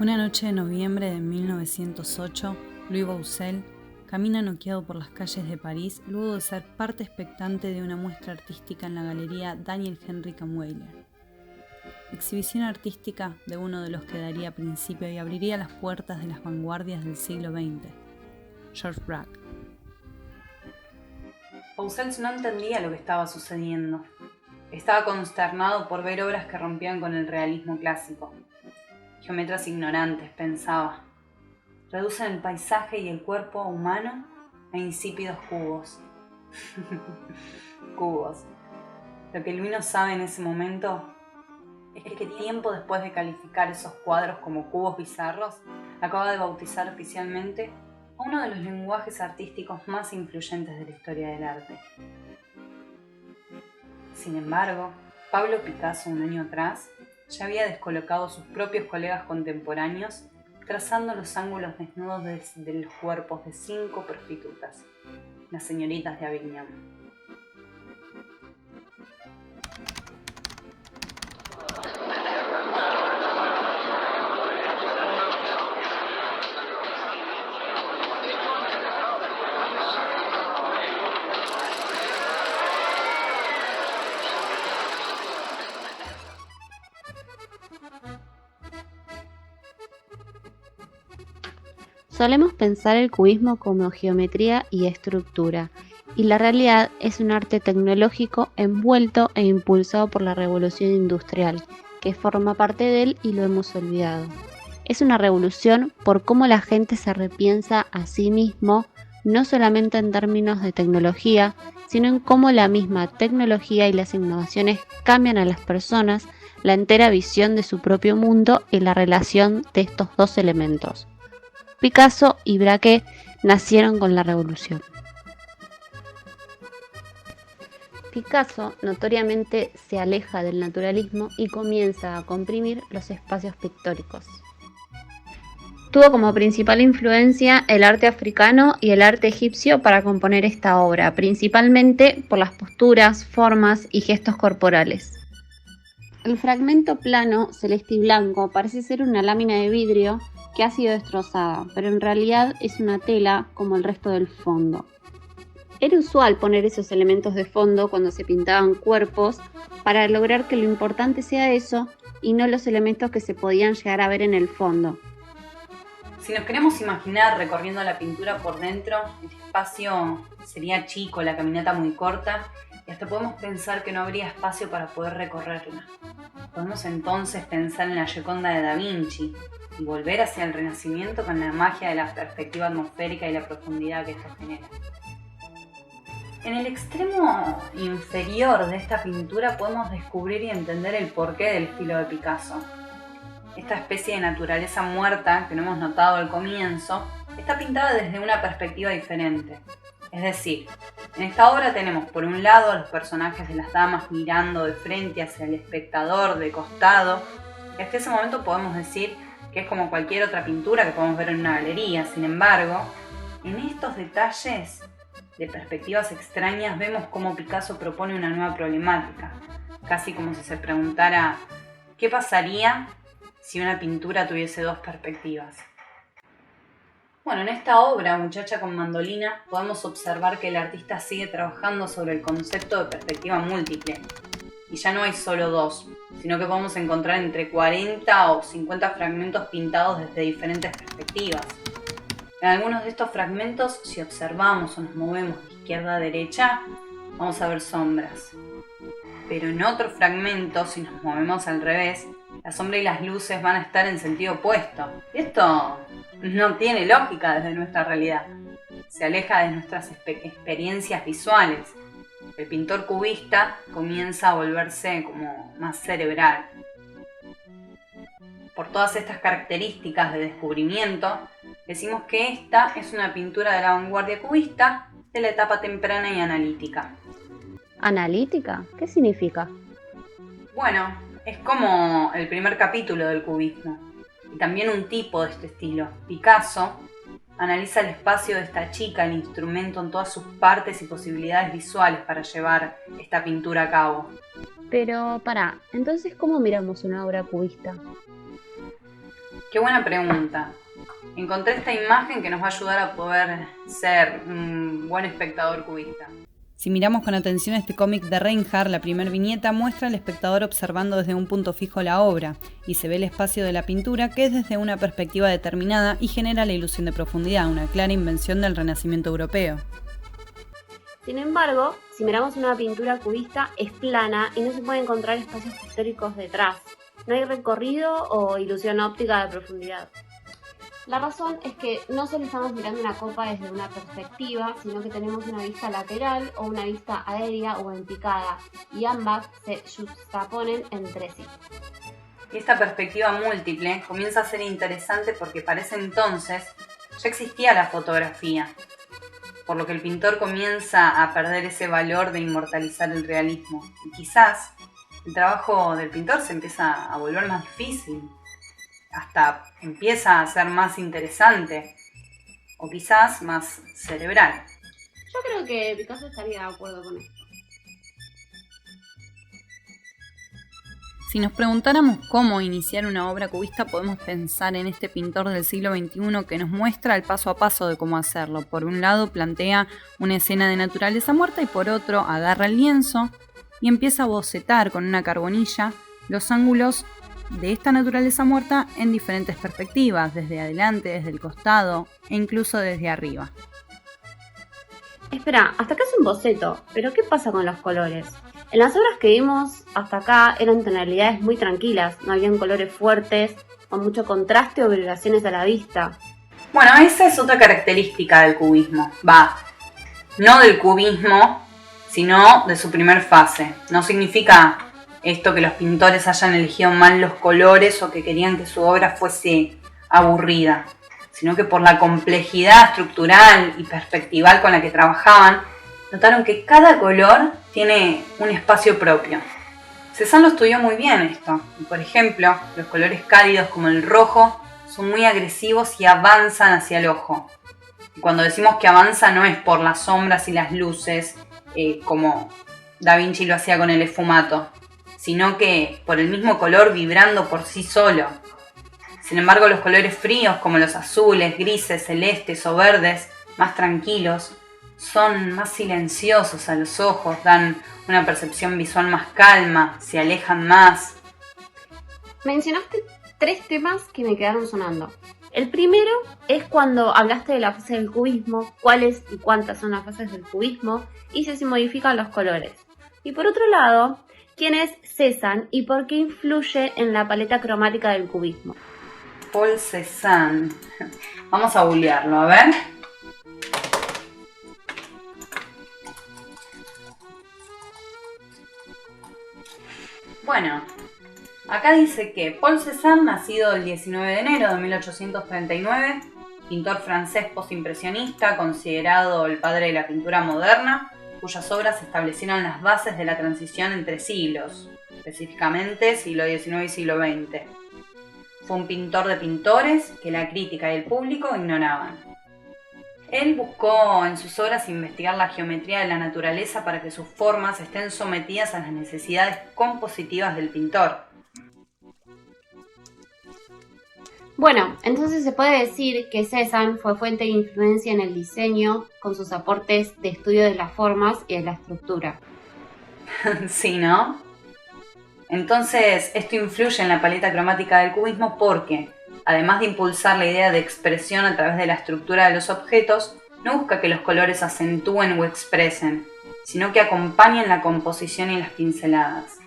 Una noche de noviembre de 1908, Louis Boussel camina noqueado por las calles de París luego de ser parte expectante de una muestra artística en la galería Daniel Henry Kammweiler. Exhibición artística de uno de los que daría principio y abriría las puertas de las vanguardias del siglo XX, Georges Braque. Boussel no entendía lo que estaba sucediendo. Estaba consternado por ver obras que rompían con el realismo clásico. Geometras ignorantes, pensaba. Reducen el paisaje y el cuerpo humano a insípidos cubos. Cubos. Lo que Louis no sabe en ese momento es que tiempo después de calificar esos cuadros como cubos bizarros, acaba de bautizar oficialmente a uno de los lenguajes artísticos más influyentes de la historia del arte. Sin embargo, Pablo Picasso, un año atrás, ya había descolocado a sus propios colegas contemporáneos trazando los ángulos desnudos de los cuerpos de 5 prostitutas, las señoritas de Avignon. Solemos pensar el cubismo como geometría y estructura, y la realidad es un arte tecnológico envuelto e impulsado por la revolución industrial, que forma parte de él y lo hemos olvidado. Es una revolución por cómo la gente se repiensa a sí mismo, no solamente en términos de tecnología, sino en cómo la misma tecnología y las innovaciones cambian a las personas la entera visión de su propio mundo y la relación de estos dos elementos. Picasso y Braque nacieron con la revolución. Picasso notoriamente se aleja del naturalismo y comienza a comprimir los espacios pictóricos. Tuvo como principal influencia el arte africano y el arte egipcio para componer esta obra, principalmente por las posturas, formas y gestos corporales. El fragmento plano, celeste y blanco, parece ser una lámina de vidrio que ha sido destrozada, pero en realidad es una tela como el resto del fondo. Era usual poner esos elementos de fondo cuando se pintaban cuerpos para lograr que lo importante sea eso y no los elementos que se podían llegar a ver en el fondo. Si nos queremos imaginar recorriendo la pintura por dentro, el espacio sería chico, la caminata muy corta y hasta podemos pensar que no habría espacio para poder recorrerla. Podemos entonces pensar en la Gioconda de Da Vinci y volver hacia el Renacimiento con la magia de la perspectiva atmosférica y la profundidad que esto genera. En el extremo inferior de esta pintura podemos descubrir y entender el porqué del estilo de Picasso. Esta especie de naturaleza muerta que no hemos notado al comienzo está pintada desde una perspectiva diferente. Es decir, en esta obra tenemos por un lado a los personajes de las damas mirando de frente hacia el espectador de costado, y hasta ese momento podemos decir que es como cualquier otra pintura que podemos ver en una galería. Sin embargo, en estos detalles de perspectivas extrañas vemos cómo Picasso propone una nueva problemática, casi como si se preguntara ¿qué pasaría si una pintura tuviese dos perspectivas? Bueno, en esta obra, Muchacha con mandolina, podemos observar que el artista sigue trabajando sobre el concepto de perspectiva múltiple. Y ya no hay solo dos, sino que podemos encontrar entre 40 o 50 fragmentos pintados desde diferentes perspectivas. En algunos de estos fragmentos, si observamos o nos movemos de izquierda a derecha, vamos a ver sombras. Pero en otros fragmentos, si nos movemos al revés, la sombra y las luces van a estar en sentido opuesto. Esto no tiene lógica desde nuestra realidad. Se aleja de nuestras experiencias visuales. El pintor cubista comienza a volverse como más cerebral. Por todas estas características de descubrimiento, decimos que esta es una pintura de la vanguardia cubista de la etapa temprana y analítica. ¿Analítica? ¿Qué significa? Bueno, es como el primer capítulo del cubismo, y también un tipo de este estilo. Picasso analiza el espacio de esta chica, el instrumento en todas sus partes y posibilidades visuales para llevar esta pintura a cabo. Pero, entonces, ¿cómo miramos una obra cubista? Qué buena pregunta. Encontré esta imagen que nos va a ayudar a poder ser un buen espectador cubista. Si miramos con atención este cómic de Reinhardt, la primera viñeta muestra al espectador observando desde un punto fijo la obra, y se ve el espacio de la pintura que es desde una perspectiva determinada y genera la ilusión de profundidad, una clara invención del Renacimiento europeo. Sin embargo, si miramos una pintura cubista, es plana y no se puede encontrar espacios pictóricos detrás. No hay recorrido o ilusión óptica de profundidad. La razón es que no solo estamos mirando una copa desde una perspectiva, sino que tenemos una vista lateral o una vista aérea o en picada, y ambas se juxtaponen entre sí. Y esta perspectiva múltiple comienza a ser interesante porque para ese entonces ya existía la fotografía, por lo que el pintor comienza a perder ese valor de inmortalizar el realismo. Y quizás el trabajo del pintor se empieza a volver más difícil, hasta empieza a ser más interesante o quizás más cerebral. Yo creo que Picasso estaría de acuerdo con esto. Si nos preguntáramos cómo iniciar una obra cubista, podemos pensar en este pintor del siglo XXI que nos muestra el paso a paso de cómo hacerlo. Por un lado plantea una escena de naturaleza muerta y por otro agarra el lienzo y empieza a bocetar con una carbonilla los ángulos de esta naturaleza muerta en diferentes perspectivas, desde adelante, desde el costado e incluso desde arriba. Espera, hasta acá es un boceto, pero ¿qué pasa con los colores? En las obras que vimos hasta acá eran tonalidades muy tranquilas, no habían colores fuertes, con mucho contraste o vibraciones a la vista. Bueno, esa es otra característica del cubismo. No del cubismo, sino de su primer fase. No significa esto que los pintores hayan elegido mal los colores o que querían que su obra fuese aburrida, sino que por la complejidad estructural y perspectival con la que trabajaban, notaron que cada color tiene un espacio propio. Cézanne lo estudió muy bien esto. Por ejemplo, los colores cálidos como el rojo son muy agresivos y avanzan hacia el ojo. Y cuando decimos que avanza no es por las sombras y las luces, como Da Vinci lo hacía con el esfumato, sino que por el mismo color vibrando por sí solo. Sin embargo, los colores fríos como los azules, grises, celestes o verdes, más tranquilos, son más silenciosos a los ojos, dan una percepción visual más calma, se alejan más. Mencionaste 3 temas que me quedaron sonando. El primero es cuando hablaste de la fase del cubismo, cuáles y cuántas son las fases del cubismo y si se modifican los colores. Y por otro lado, ¿quién es Cézanne y por qué influye en la paleta cromática del cubismo? Paul Cézanne. Vamos a googlearlo, a ver. Bueno, acá dice que Paul Cézanne, nacido el 19 de enero de 1839, pintor francés postimpresionista, considerado el padre de la pintura moderna, cuyas obras establecieron las bases de la transición entre siglos, específicamente siglo XIX y siglo XX. Fue un pintor de pintores que la crítica y el público ignoraban. Él buscó en sus obras investigar la geometría de la naturaleza para que sus formas estén sometidas a las necesidades compositivas del pintor. Bueno, entonces se puede decir que Cézanne fue fuente de influencia en el diseño con sus aportes de estudio de las formas y de la estructura. Sí, ¿no? Entonces, esto influye en la paleta cromática del cubismo porque, además de impulsar la idea de expresión a través de la estructura de los objetos, no busca que los colores acentúen o expresen, sino que acompañen la composición y las pinceladas.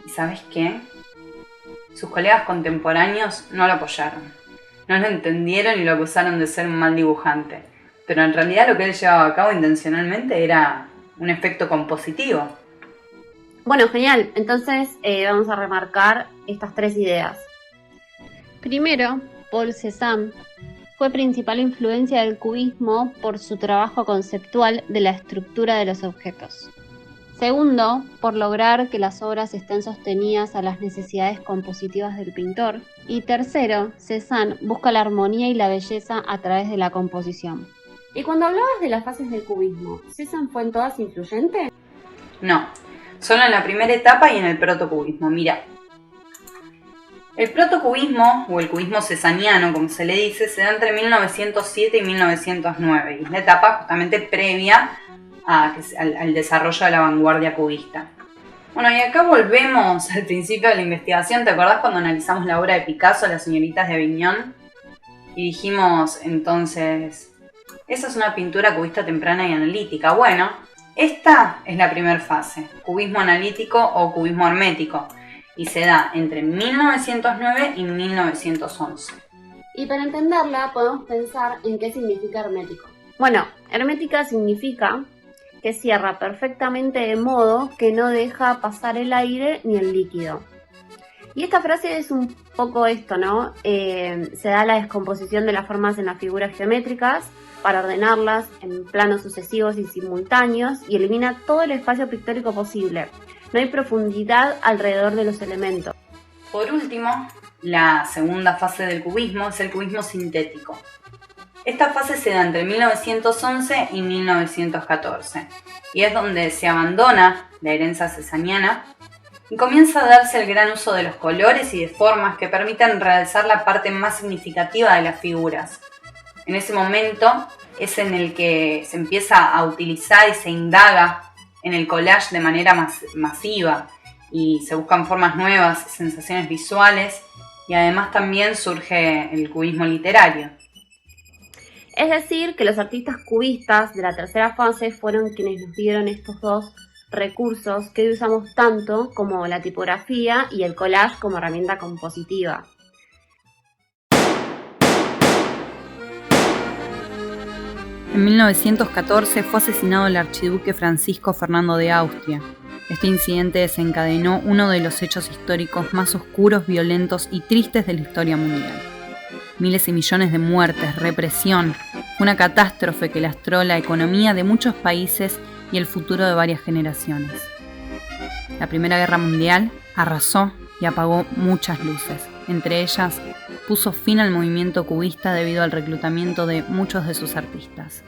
¿Y sabes qué? Sus colegas contemporáneos no lo apoyaron, no lo entendieron y lo acusaron de ser un mal dibujante, pero en realidad lo que él llevaba a cabo intencionalmente era un efecto compositivo. Bueno, genial. Entonces vamos a remarcar estas 3 ideas. Primero, Paul Cézanne fue principal influencia del cubismo por su trabajo conceptual de la estructura de los objetos. Segundo, por lograr que las obras estén sostenidas a las necesidades compositivas del pintor. Y tercero, Cézanne busca la armonía y la belleza a través de la composición. Y cuando hablabas de las fases del cubismo, ¿Cézanne fue en todas influyente? No, solo en la primera etapa y en el protocubismo. Mira, El protocubismo, o el cubismo cesaniano, como se le dice, se da entre 1907 y 1909, y es la etapa justamente previa al desarrollo de la vanguardia cubista. Bueno, y acá volvemos al principio de la investigación. ¿Te acordás cuando analizamos la obra de Picasso, Las señoritas de Aviñón? Y dijimos entonces, esa es una pintura cubista temprana y analítica. Bueno, esta es la primera fase, cubismo analítico o cubismo hermético, y se da entre 1909 y 1911. Y para entenderla podemos pensar en qué significa hermético. Bueno, hermética significa que cierra perfectamente de modo que no deja pasar el aire ni el líquido. Y esta frase es un poco esto, ¿no? Se da la descomposición de las formas en las figuras geométricas para ordenarlas en planos sucesivos y simultáneos y elimina todo el espacio pictórico posible. No hay profundidad alrededor de los elementos. Por último, la segunda fase del cubismo es el cubismo sintético. Esta fase se da entre 1911 y 1914 y es donde se abandona la herencia cesaniana y comienza a darse el gran uso de los colores y de formas que permiten realzar la parte más significativa de las figuras. En ese momento es en el que se empieza a utilizar y se indaga en el collage de manera masiva y se buscan formas nuevas, sensaciones visuales y además también surge el cubismo literario. Es decir, que los artistas cubistas de la tercera fase fueron quienes nos dieron estos dos recursos que hoy usamos tanto como la tipografía y el collage como herramienta compositiva. En 1914 fue asesinado el archiduque Francisco Fernando de Austria. Este incidente desencadenó uno de los hechos históricos más oscuros, violentos y tristes de la historia mundial. Miles y millones de muertes, represión, fue una catástrofe que lastró la economía de muchos países y el futuro de varias generaciones. La Primera Guerra Mundial arrasó y apagó muchas luces. Entre ellas, puso fin al movimiento cubista debido al reclutamiento de muchos de sus artistas.